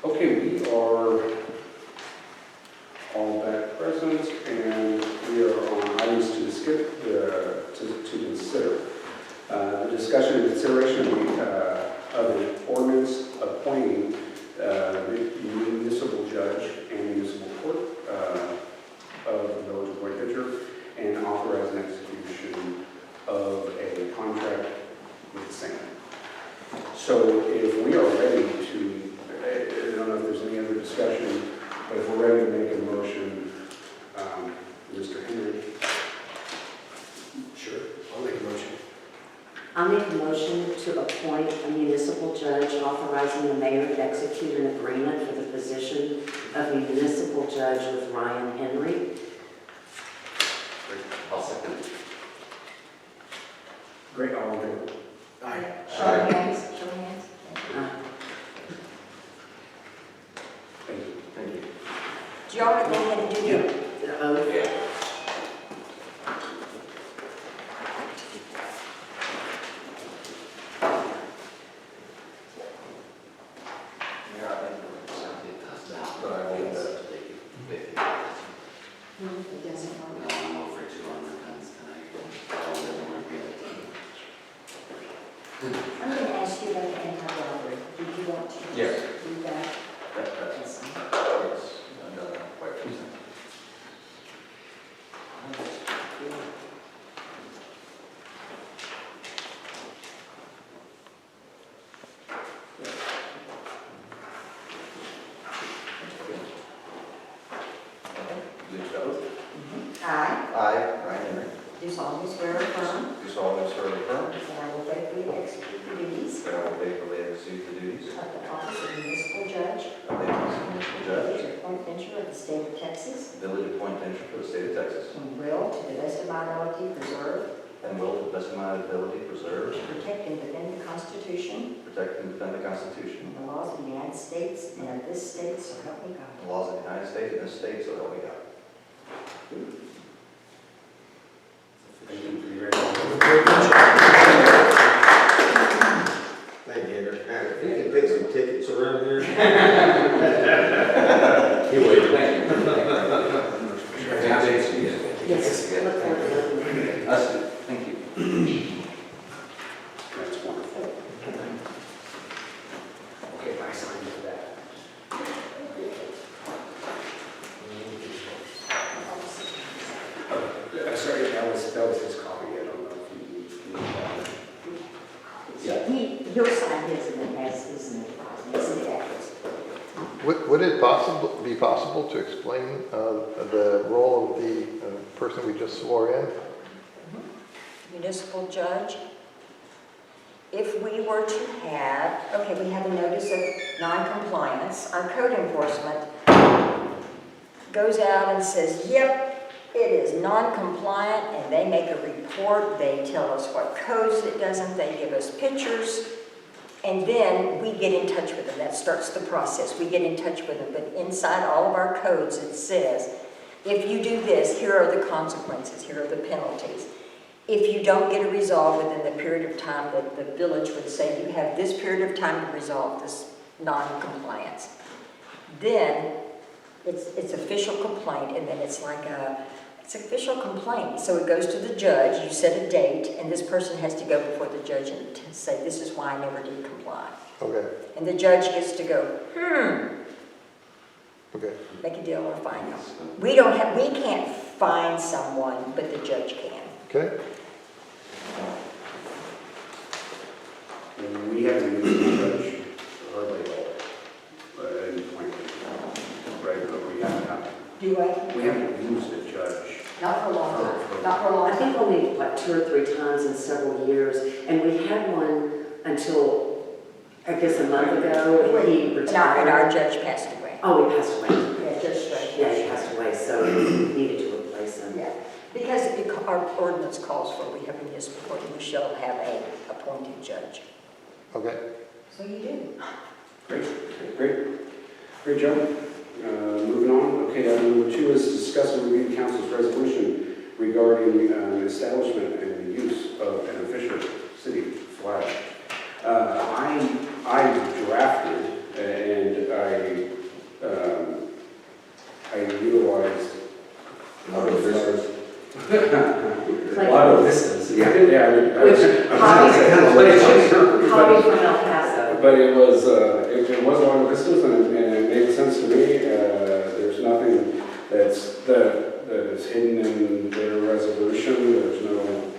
Okay, we are all back present, and we are on items to skip to consider. The discussion and consideration of an ordinance appointing the municipal judge and municipal court of the village of Point Pitcher, and authorize an execution of a contract with the same. So if we are ready to, I don't know if there's any other discussion, but if we're ready to make a motion, Mr. Henry. Sure, I'll make a motion. I'll make a motion to appoint a municipal judge authorizing the mayor to execute an agreement for the position of municipal judge with Ryan Henry. I'll second. Great, all in favor? Aye. Show of hands, show of hands. Thank you. Thank you. Do y'all want to go ahead and do The oath. Yeah. it doesn't work? I'm going to ask you about the anti-robbery. Did you want to Yes. do that? Yes, Yes. I've done that quite a few times. I I, Ryan Henry, do solemnly swear or affirm do solemnly swear and affirm that I will faithfully execute the duties that I will faithfully execute the duties of the office of municipal judge of the office of municipal judge, of Point Venture of the state of Texas, village of Point Venture for the state of Texas, and will, to the best of my ability, preserve, and will, to the best of my ability, preserve, protect, and defend the Constitution protect, and defend the Constitution, and the laws of the United States and of this state, so help me God. and the laws of the United States and this state, so help me God. Thank you for your very Thank you, Andrew. If you can pick some tickets around here. He waited. Thank you. Yes, look forward to it. Thank you. That's wonderful. Okay, I signed for that. Sorry, that was his copy. I don't know if you need that. Your side is, and then has his name, isn't it? Would it be possible to explain the role of the person we just swore in? Municipal judge. If we were to have, okay, we have a notice of non-compliance, our code enforcement goes out and says, yep, it is non-compliant, and they make a report, they tell us what codes it doesn't, they give us pictures, and then we get in touch with them. That starts the process. We get in touch with them, but inside all of our codes it says, if you do this, here are the consequences, here are the penalties. If you don't get a resolve within the period of time that the village would say, you have this period of time to resolve this non-compliance, then it's official complaint, and then it's like it's official complaint. So it goes to the judge, you set a date, and this person has to go before the judge and to say, this is why I never did comply. Okay, And the judge gets to go, okay. make a deal or fine them. We can't fine someone, but the judge can. Okay, And we haven't used the judge hardly at all. In Point, right? But we haven't. Do I? We haven't used a judge. Not for a long time. Not for a long I time. think only like 2 or 3 times in several years, and we had one until, I guess, a month ago, and he And retired. our judge passed away. Oh, he passed away. Yeah, Judge Strait. Yeah, he passed away, so we needed to replace him. Yeah, because our ordinance calls for, we have a municipal court, and we shall have a appointed judge. okay. So you do. Great job. Moving on. Okay, item number 2 is discuss and review council's resolution regarding establishment and the use of an official city flag. I drafted and I But it was Long Vistas, and it made sense to me. There's nothing that is hidden in their resolution. There's no,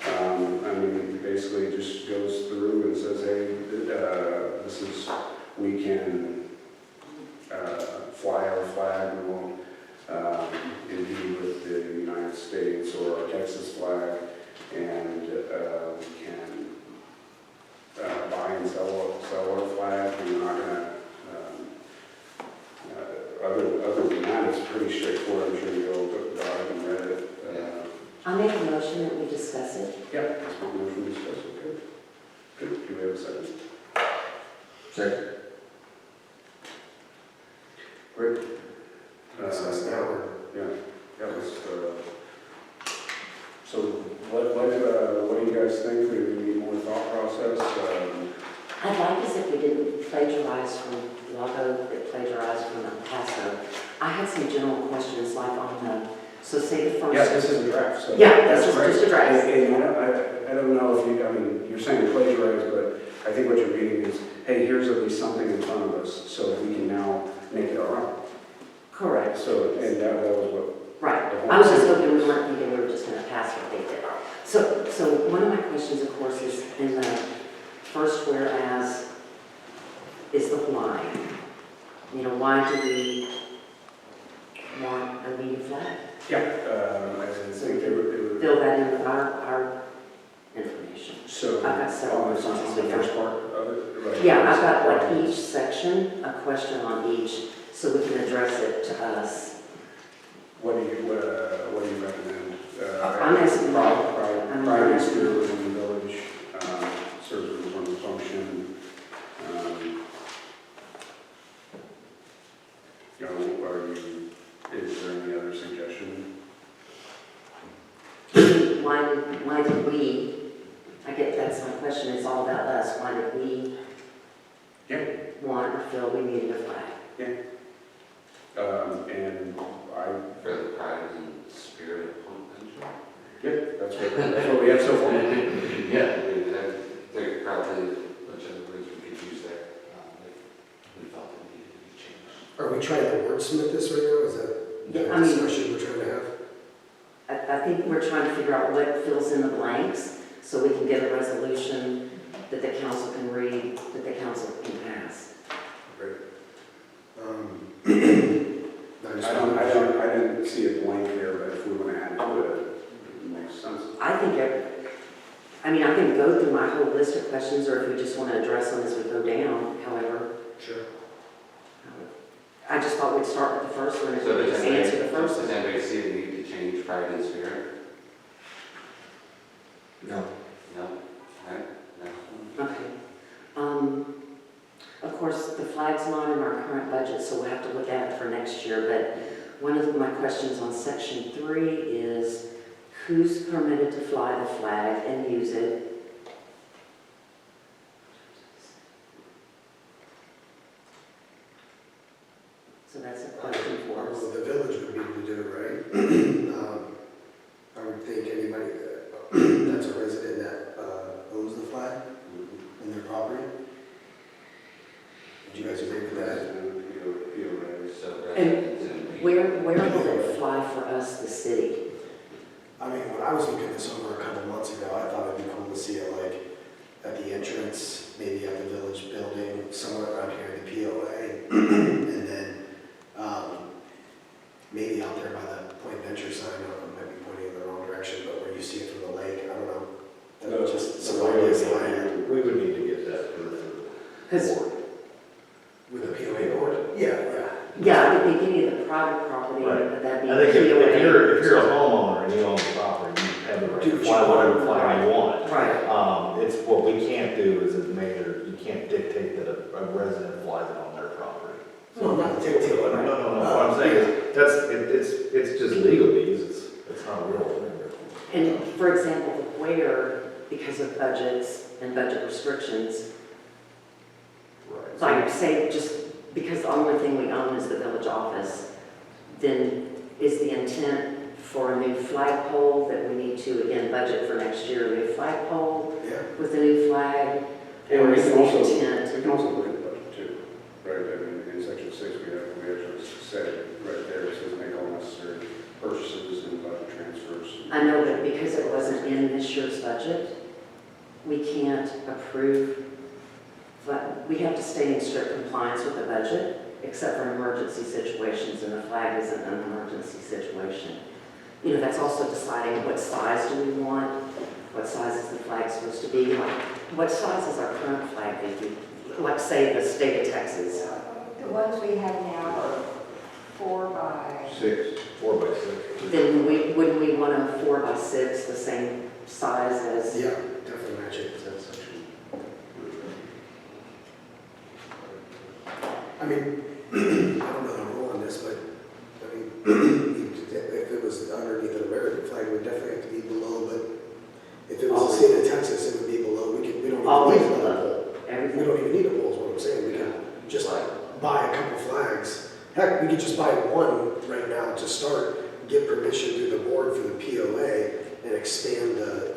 I mean, it basically just goes through and says, hey, this is, we can fly our flag, we won't indeed with the United States or our Texas flag, and we can buy and sell our flag, and we're not gonna, other than that, it's pretty straightforward. I'm sure you all got it and read it. I'll make a motion that we discuss it. Yeah, that's what motion we discussed, okay. Good, do we have a second? Second. Great. Discuss now. Yeah, let's, so what do you guys think? Do we need more thought process? I'd like as if we didn't plagiarize from Lago, that plagiarized from El Paso. I had some general questions like on the, so say the first. Yes, this is a draft, so. Yeah, this is great. just a draft. And I don't know if you, I mean, you're saying plagiarize, but I think what you're reading is, hey, here's at least something in front of us, so we can now make it our own. Correct. So, and that was what. Right. the whole I was just thing hoping we weren't thinking we were just going to pass what they did. So one of my questions, of course, is in the first whereas is the why. You know, why do we want a new flag? Yeah, I think they were, Fill that in with our information. so. I've got several on the questions. the first part of it? Right. Yeah, I've got like each section, a question on each, so we can address it to us. What do you recommend? I'm asking- Pride and spirit within the village, serves as one function. You know, is there any other suggestion? Why did we, I get that's my question, it's all about us, why did we Yeah. want or feel we needed a flag? And For the pride and spirit of Point that's what we have so far. Venture. Yeah. I mean, there probably a bunch of words we could use there, if we felt it needed to be changed. Are we trying to wordsmith this right now? Is that the I mean- discussion we're trying to have? I think we're trying to figure out what fills in the blanks, so we can get a resolution that the council can read, that the council can pass. I didn't see a blank there, but if we want to add to it, it makes sense. I think, I mean, I can go through my whole list of questions, or if we just want to address them as we go down, however. Sure. I just thought we'd start with the first one, and So just answer the first does one. anybody see the need to change pride and spirit? No. No? Alright, next one. Okay. Of course, the flag's not in our current budget, so we'll have to look at it for next year, but one of my questions on section 3 is who's permitted to fly the flag and use it? So that's a question for us. Well, the village would need to do it, right? I would think anybody that's a resident that owns the flag in their property. Would you guys agree with that? So And residents and. Where will it fly for us, the city? I mean, when I was looking this over a couple months ago, I thought it'd be cool to see it like at the entrance, maybe at the village building, somewhere around here in the POA. And then maybe out there by the Point Venture sign, I don't know, I might be pointing in the wrong direction, but where you see it from the lake, I don't know. That was just some ideas that I had. We would need to get that for the Because, board. With the POA board? Yeah. yeah, I would think any of the private property, Right. that'd be. I think if POA. you're a homeowner and you own the property, you have the right Do to what fly you want. whatever flag you want. Right. It's, what we can't do is as mayor, you can't dictate that a resident flies it on their property. No, not dictate. No, what I'm saying is, it's just legalese, it's not a real thing. And for example, where, because of budgets and budget restrictions, Right. like say just because the only thing we own is the village office, then is the intent for a new flagpole that we need to, again, budget for next year, a new flagpole Yeah. with a new flag? And Or we is can the also, intent? we can also look at the budget too, right? I mean, in section 6, we actually said it right there, it says make all necessary purchases and budget transfers. I know that because it wasn't in this year's budget, we can't approve, but we have to stay in strict compliance with the budget, except for emergency situations, and the flag isn't an emergency situation. You know, that's also deciding what size do we want, what size is the flag supposed to be, like, what size is our current flag, Vicki? Like, say, the state of Texas. The ones we have now are 4 by, 4 by 6. Then wouldn't we want a 4 by 6, the same size as? Yeah, definitely match it. I mean, I don't know the rule on this, but, I mean, if it was underneath an American flag, it would definitely have to be below, but if it was the state of Texas, it would be below. We don't Always even need another below. pole. We Everything. don't even need a pole, is what I'm saying. We can just buy a couple flags. Heck, we could just buy one right now to start, get permission through the board for the POA, and expand the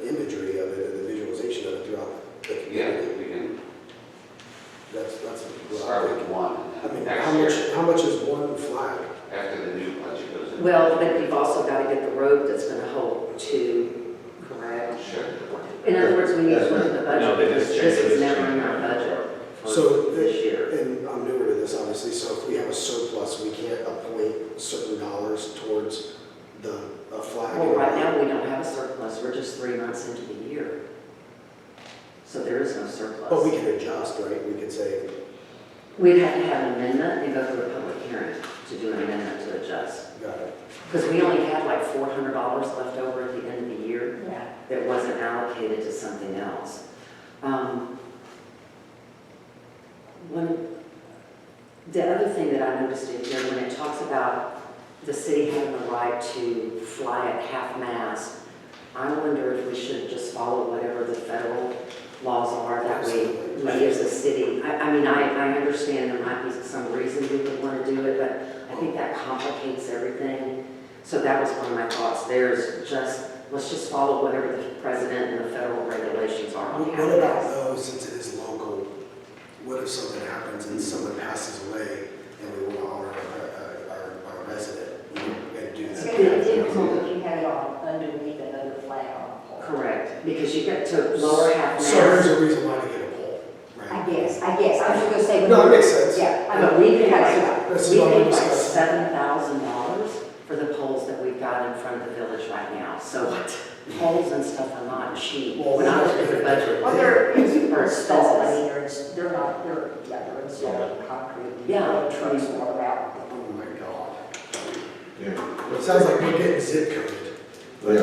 imagery of it and the visualization of it throughout the Yeah, community. we can That's what I start think. with one, I and mean, then how next year, much is one flag? after the new budget goes in. Well, but you've also got to get the road that's going to hold to, correct? Sure. In other words, we need to look at the No, budget, they because just this changed is it. never in our budget So, for this year. And I'm newer to this, obviously, so if we have a surplus, we can't appoint certain dollars towards a flag. Well, right now, we don't have a surplus, we're just 3 months into the year. So there is no surplus. But we can adjust, right? We could say, We'd have to have an amendment and go through a public hearing to do an amendment to adjust. got it. Because we only had like $400 left over at the end of the year yeah. that wasn't allocated to something else. The other thing that I noticed in here, when it talks about the city having the right to fly at half-mast, I wonder if we should just follow whatever the federal laws are. That way, we as a city, I mean, I understand there might be some reason we would want to do it, but I think that complicates everything. So that was one of my thoughts there, is just, let's just follow whatever the president and the federal regulations are on What about half-mast. though, since it is local, what if something happens and someone passes away and we want to honor our resident and do It's that? going to be difficult if you have it on underneath another flag on a pole. Correct, because you get to lower half-mast. So there's a reason why to get a pole, I right? guess, I was just gonna say. No, it makes sense. Yeah. I But mean, we paid This is we what paid we're like discussing. $7,000 for the poles that we've got in front of the village right now. So poles and stuff are not cheap. Well, When I looked at the budget. Well, they're Or installed, I expenses. mean, they're not, they're installed in concrete. Yeah. Trees all around. Oh my God. Yeah. It sounds like we're getting zip coded. Yeah.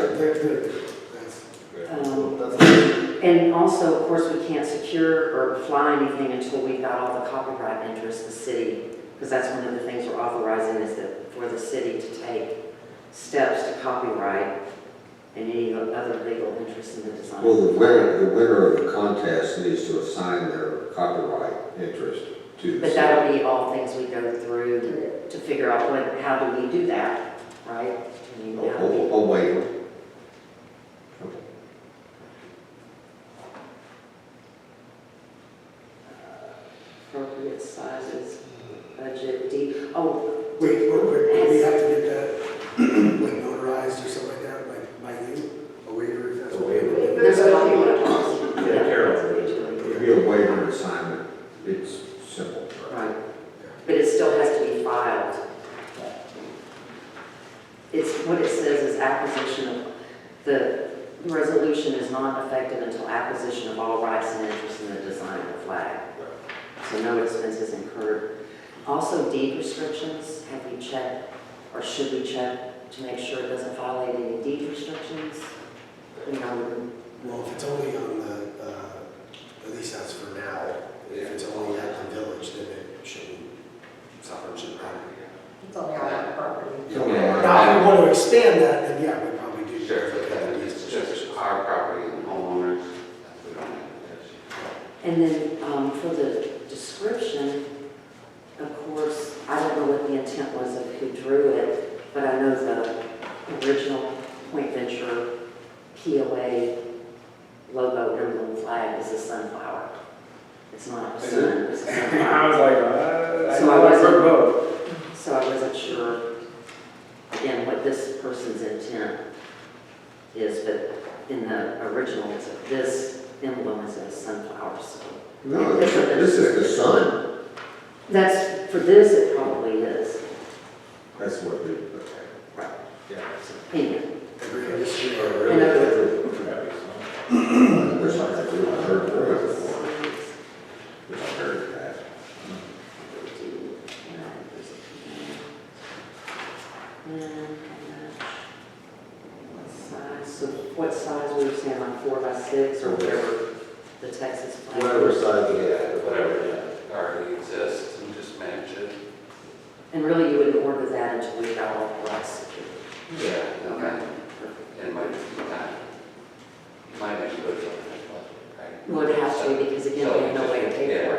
And also, of course, we can't secure or fly anything until we've got all the copyright interests, the city, because that's one of the things we're authorizing is that for the city to take steps to copyright and any other legal interest in the design. Well, the winner of the contest needs to assign their copyright interest to the But city. that'll be all things we go through to figure out how do we do that, right? I mean, how do we- I'll wait. Appropriate sizes, budget, oh, Wait, real quick, do we have to get that like notarized or something like that, like by you, a waiver if that's A what waiver. we do? there's a lot of policy. Yeah, Carol. It'll be a waiver assignment. It's simple. Right, but it still has to be filed. It's, what it says is acquisition of, the resolution is not effective until acquisition of all rights and interests in the design of the flag. So no expenses incurred. Also deed restrictions, have we checked, or should we check to make sure it doesn't violate any deed restrictions? You know, Well, if it's only on the, at least that's for now, if it's only at the village, then it shouldn't suffer, it shouldn't matter. It's on their property. Yeah. Now, if we want to expand that, then yeah, we probably do. Sure, but it's just our property and homeowners, we don't have to. and then for the description, of course, I don't know what the intent was of who drew it, but I know the original Point Venture POA logo emblem flag is a sunflower. It's not a Is sun, it's a sunflower. I was like, I So know I I wasn't- wrote both. So I wasn't sure, again, what this person's intent is, but in the original, it's this emblem is a sunflower, so. No, this is the sun. That's, for this, it probably is. That's what we, Right. yeah. Anyway, Agree or disagree? and I would- I wish I had do a third word before. Which I heard that. So what size were you saying, like 4 by 6 or whatever the Texas flag? Whatever size we Yeah, had. whatever already exists and just match it. And really, you wouldn't order that until we got all the rights secured. Yeah, okay. And might actually go to something like that, right? Well, it has to, because again, we have no way to pay for it.